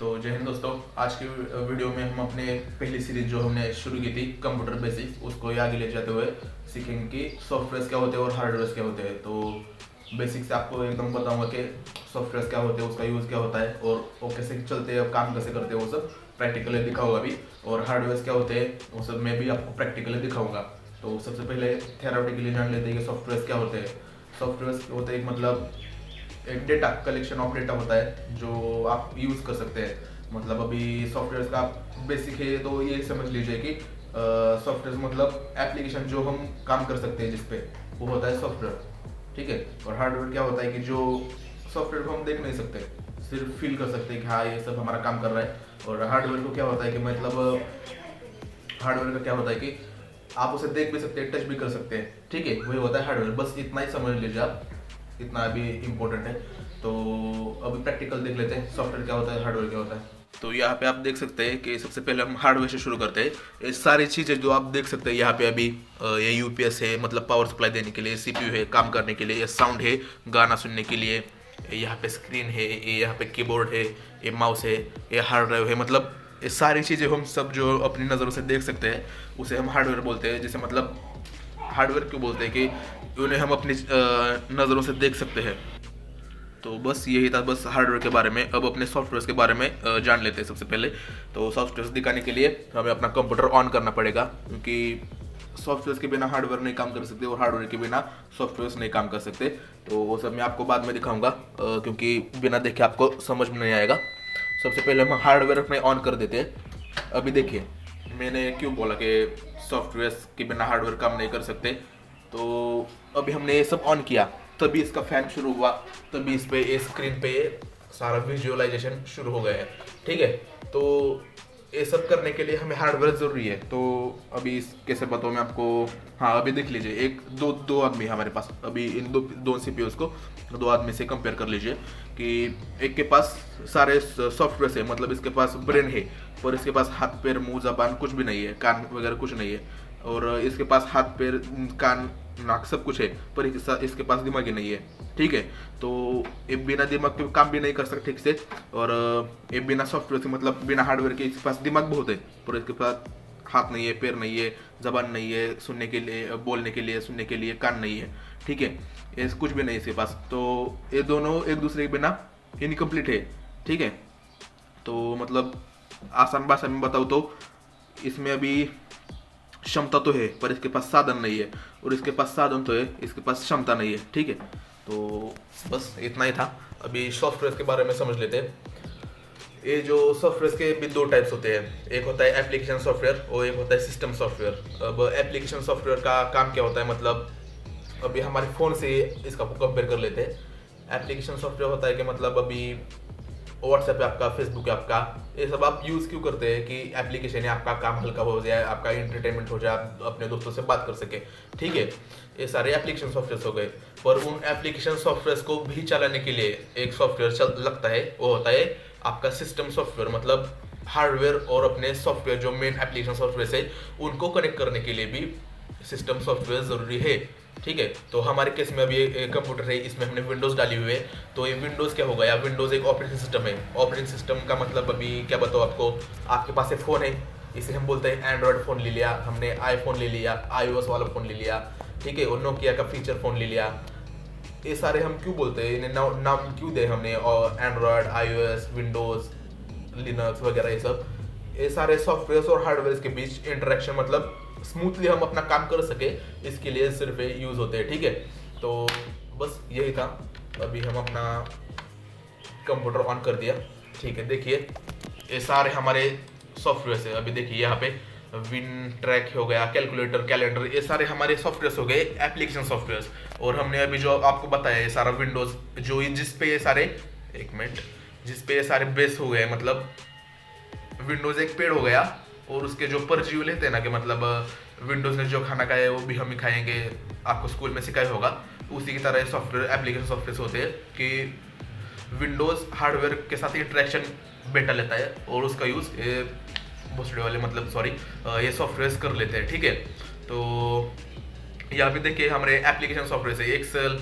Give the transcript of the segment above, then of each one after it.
तो जय हिंद दोस्तों। आज की वीडियो में हम अपने पहली सीरीज जो हमने शुरू की थी कंप्यूटर बेसिक्स, उसको आगे ले जाते हुए सीखेंगे कि सॉफ्टवेयर क्या होते हैं और हार्डवेयर क्या होते हैं। तो बेसिक्स आपको एकदम बताऊंगा कि सॉफ्टवेयर क्या होते हैं, उसका यूज़ क्या होता है और वो कैसे चलते हैं, काम कैसे करते हैं, वो सब प्रैक्टिकली दिखाऊंगा अभी। और हार्डवेयर क्या होते हैं वो सब मैं भी आपको प्रैक्टिकली दिखाऊंगा। तो सबसे पहले थेराउटिकली जान लेते हैं कि सॉफ्टवेयर क्या होते हैं। सॉफ्टवेयर होते हैं मतलब एक डेटा कलेक्शन ऑफ डेटा होता है जो आप यूज़ कर सकते हैं। मतलब अभी सॉफ्टवेयर का बेसिक है तो ये समझ लीजिए कि सॉफ्टवेयर मतलब एप्लीकेशन जो हम काम कर सकते हैं जिसपे, वो होता है सॉफ्टवेयर। ठीक है। और हार्डवेयर क्या होता है कि जो सॉफ्टवेयर को हम देख नहीं सकते, सिर्फ फील कर सकते हैं कि हाँ ये सब हमारा काम कर रहा है। और हार्डवेयर को क्या होता है कि मतलब हार्डवेयर का क्या होता है कि आप उसे देख भी सकते हैं, टच भी कर सकते हैं। ठीक है, वही होता है हार्डवेयर। बस इतना ही समझ लीजिए आप, इतना अभी इम्पोर्टेंट है। तो अभी प्रैक्टिकल देख लेते हैं सॉफ्टवेयर क्या होता है, हार्डवेयर क्या होता है। तो यहाँ पे आप देख सकते हैं कि सबसे पहले हम हार्डवेयर से शुरू करते हैं। ये सारी चीज़ें जो आप देख सकते हैं यहाँ पे अभी, ये यूपीएस है मतलब पावर सप्लाई देने के लिए, सीपीयू है काम करने के लिए, ये साउंड है गाना सुनने के लिए, यहाँ पे स्क्रीन है, ये यहाँ पे कीबोर्ड है, ये माउस है, ये हार्ड ड्राइव है। मतलब ये सारी चीज़ें हम सब जो अपनी नज़रों से देख सकते हैं उसे हम हार्डवेयर बोलते हैं। जैसे मतलब हार्डवेयर क्यों बोलते हैं कि उन्हें हम अपनी नज़रों से देख सकते हैं। तो बस यही था बस हार्डवेयर के बारे में। अब अपने सॉफ्टवेयर के बारे में जान लेते हैं सबसे पहले। तो सॉफ्टवेयर दिखाने के लिए हमें अपना कंप्यूटर ऑन करना पड़ेगा, क्योंकि सॉफ्टवेयर के बिना हार्डवेयर नहीं काम कर सकते और हार्डवेयर के बिना सॉफ्टवेयर नहीं काम कर सकते। तो वो सब मैं आपको बाद में दिखाऊंगा, क्योंकि बिना देखे आपको समझ में नहीं आएगा। सबसे पहले हम हार्डवेयर अपने ऑन कर देते हैं। अभी देखिए मैंने क्यों बोला कि सॉफ्टवेयर के बिना हार्डवेयर काम नहीं कर सकते। तो अभी हमने ये सब ऑन किया, तभी इसका फैन शुरू हुआ, तभी इस पे ये स्क्रीन पे ये सारा विजुअलाइजेशन शुरू हो गया है। ठीक है। तो ये सब करने के लिए हमें हार्डवेयर ज़रूरी है। तो अभी कैसे बताऊँ मैं आपको। हाँ अभी देख लीजिए, एक दो दो आदमी हमारे पास, अभी इन दो सीपीयूज़ को दो आदमी से कंपेयर कर लीजिए कि एक के पास सारे सॉफ्टवेयर है, मतलब इसके पास ब्रेन है, पर इसके पास हाथ पैर मुंह जबान कुछ भी नहीं है, कान वगैरह कुछ नहीं है। और इसके पास हाथ पैर कान नाक सब कुछ है, पर इसके पास दिमाग ही नहीं है। ठीक है। तो ये बिना दिमाग के काम भी नहीं कर सकते ठीक से, और ये बिना सॉफ्टवेयर से मतलब बिना हार्डवेयर के इसके पास दिमाग बहुत है, पर इसके पास हाथ नहीं है, पैर नहीं है, जबान नहीं है, सुनने के लिए बोलने के लिए, सुनने के लिए कान नहीं है। ठीक है। ये कुछ भी नहीं है इसके पास। तो ये दोनों एक दूसरे के बिना इनकम्प्लीट है। ठीक है। तो मतलब आसान भाषा में बताऊँ तो इसमें अभी क्षमता तो है पर इसके पास साधन नहीं है, और इसके पास साधन तो है, इसके पास क्षमता नहीं है। ठीक है। तो बस इतना ही था। अभी सॉफ्टवेयर के बारे में समझ लेते हैं। ये जो सॉफ्टवेयर के भी दो टाइप्स होते हैं, एक होता है एप्लीकेशन सॉफ्टवेयर और एक होता है सिस्टम सॉफ्टवेयर। अब एप्लीकेशन सॉफ्टवेयर का काम क्या होता है, मतलब अभी हमारे फ़ोन से इसका कंपेयर कर लेते हैं। एप्लीकेशन सॉफ्टवेयर होता है कि मतलब अभी व्हाट्सएप है आपका, फेसबुक है आपका, ये सब आप यूज़ क्यों करते हैं कि एप्लीकेशन है, आपका काम हल्का हो जाए, आपका इंटरटेनमेंट हो जाए, आप अपने दोस्तों से बात कर सके। ठीक है। ये सारे एप्लीकेशन सॉफ्टवेयर हो गए। पर उन एप्लीकेशन सॉफ्टवेयर को भी चलाने के लिए एक सॉफ्टवेयर लगता है, वो होता है आपका सिस्टम सॉफ्टवेयर। मतलब हार्डवेयर और अपने सॉफ्टवेयर जो मेन एप्लीकेशन सॉफ्टवेयर है उनको कनेक्ट करने के लिए भी सिस्टम सॉफ्टवेयर ज़रूरी है। ठीक है। तो हमारे केस में अभी कंप्यूटर है, इसमें हमने विंडोज़ डाली हुई है। तो ये विंडोज़ क्या हो गया, विंडोज़ एक ऑपरेटिंग सिस्टम है। ऑपरेटिंग सिस्टम का मतलब अभी क्या बताओ आपको, आपके पास एक फ़ोन है, इसे हम बोलते हैं एंड्रॉयड फ़ोन ले लिया हमने, आईफोन ले लिया, iOS वाला फ़ोन ले लिया। ठीक है। और नोकिया का फीचर फ़ोन ले लिया। ये सारे हम क्यों बोलते हैं, इन्हें नाम क्यों दे हमने, और एंड्रॉयड, iOS, विंडोज़, लिनक्स वगैरह, ये सारे सॉफ्टवेयर और हार्डवेयर के बीच इंटरेक्शन मतलब स्मूथली हम अपना काम कर सके, इसके लिए सिर्फ यूज़ होते हैं। ठीक है। तो बस यही था। अभी हम अपना कंप्यूटर ऑन कर दिया। ठीक है। देखिए ये सारे हमारे सॉफ्टवेयर है। अभी देखिए यहाँ पे विन ट्रैक हो गया, कैलकुलेटर, कैलेंडर, ये सारे हमारे सॉफ्टवेयर हो गए एप्लीकेशन सॉफ्टवेयर। और हमने अभी जो आपको बताया ये सारा विंडोज़ जो जिस पे ये सारे, एक मिनट, जिस पे ये सारे बेस हो गए, मतलब विंडोज़ एक पेड़ हो गया, और उसके जो परजीवी लेते हैं ना कि मतलब विंडोज़ ने जो खाना खाया है वो भी हम ही खाएंगे, आपको स्कूल में सिखाया होगा। उसी की तरह सॉफ्टवेयर एप्लीकेशन सॉफ्टवेयर होते हैं कि विंडोज़ हार्डवेयर के साथ इंटरेक्शन बेटा लेता है और उसका यूज़ ये भोसड़े वाले मतलब सॉरी ये सॉफ्टवेयर कर लेते हैं। ठीक है। तो यहाँ पे देखिए हमारे एप्लीकेशन सॉफ्टवेयर है, एक्सेल,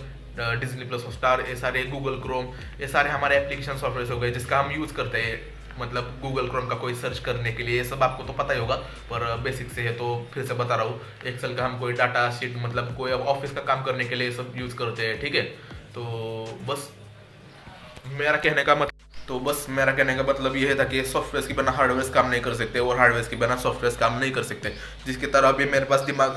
डिज्नी प्लस हॉटस्टार, ये सारे गूगल क्रोम, ये सारे हमारे एप्लीकेशन सॉफ्टवेयर हो गए जिसका हम यूज़ करते हैं मतलब गूगल क्रोम का कोई सर्च करने के लिए, ये सब आपको तो पता ही होगा, पर बेसिक से है तो फिर से बता रहा हूँ। एक्सेल का हम कोई डाटा शीट मतलब कोई ऑफिस का काम करने के लिए सब यूज़ करते हैं, ठीक है। तो बस मेरा कहने का मतलब ये था कि सॉफ्टवेयर के बिना हार्डवेयर काम नहीं कर सकते और हार्डवेयर के बिना सॉफ्टवेयर काम नहीं कर सकते। जिसकी तरह अभी मेरे पास दिमाग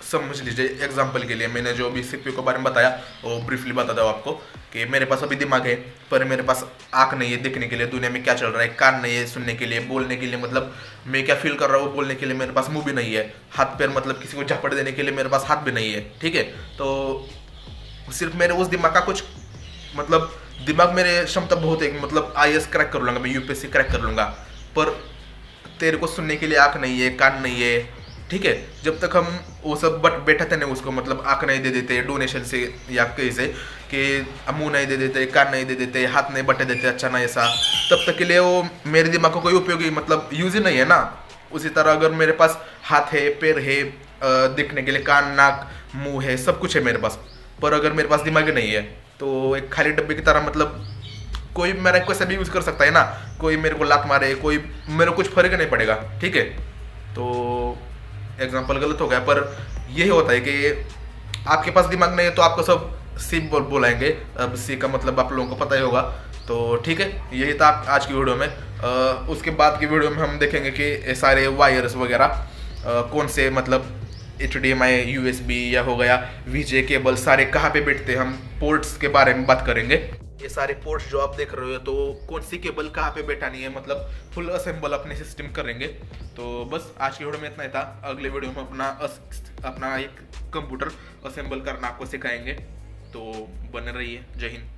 समझ लीजिए, एग्जांपल के लिए मैंने जो अभी सीपीयू के बारे में बताया वो ब्रीफली बताता हूँ आपको कि मेरे पास अभी दिमाग है पर मेरे पास आँख नहीं है देखने के लिए दुनिया में क्या चल रहा है, कान नहीं है सुनने के लिए, बोलने के लिए मतलब मैं क्या फील कर रहा हूँ बोलने के लिए मेरे पास मुंह भी नहीं है, हाथ पैर मतलब किसी को झपट देने के लिए मेरे पास हाथ भी नहीं है, ठीक है। तो सिर्फ मेरे उस दिमाग का कुछ मतलब दिमाग मेरे क्षमता बहुत है, मतलब आईएएस क्रैक कर लूँगा मैं, यूपीएससी क्रैक कर लूँगा, पर तेरे को सुनने के लिए आँख नहीं है, कान नहीं है, ठीक है। जब तक हम वो सब बैठाते नहीं उसको मतलब आँख नहीं दे देते डोनेशन से या कैसे कि मुंह नहीं दे देते, कान नहीं दे देते, हाथ नहीं बटे देते अच्छा ना ऐसा, तब तक के लिए वो मेरे दिमाग को कोई उपयोगी मतलब यूज ही नहीं है ना। उसी तरह अगर मेरे पास हाथ है, पैर है, दिखने के लिए कान नाक मुंह है, सब कुछ है मेरे पास, पर अगर मेरे पास दिमाग नहीं है तो एक खाली डब्बे की तरह मतलब कोई मेरा कैसे भी यूज कर सकता है ना, कोई मेरे को लात मारे, कोई मेरे को कुछ फर्क नहीं पड़ेगा, ठीक है। तो एग्जाम्पल गलत हो गया पर यही होता है कि आपके पास दिमाग नहीं है तो आपको सब सी बोलाएंगे, अब सी का मतलब आप लोगों को पता ही होगा। तो ठीक है, यही था आज की वीडियो में। उसके बाद की वीडियो में हम देखेंगे कि सारे वायर्स वगैरह कौन से मतलब HDMI USB या हो गया VJ केबल सारे कहाँ पे बैठते हैं, हम पोर्ट्स के बारे में बात करेंगे। ये सारे पोर्ट्स जो आप देख रहे हो तो कौन सी केबल कहाँ पे बैठानी है मतलब फुल असेंबल अपने सिस्टम करेंगे। तो बस आज की वीडियो में इतना ही था। अगले वीडियो में अपना एक कंप्यूटर असेंबल करना आपको सिखाएंगे, तो बने रहिए। जय हिंद।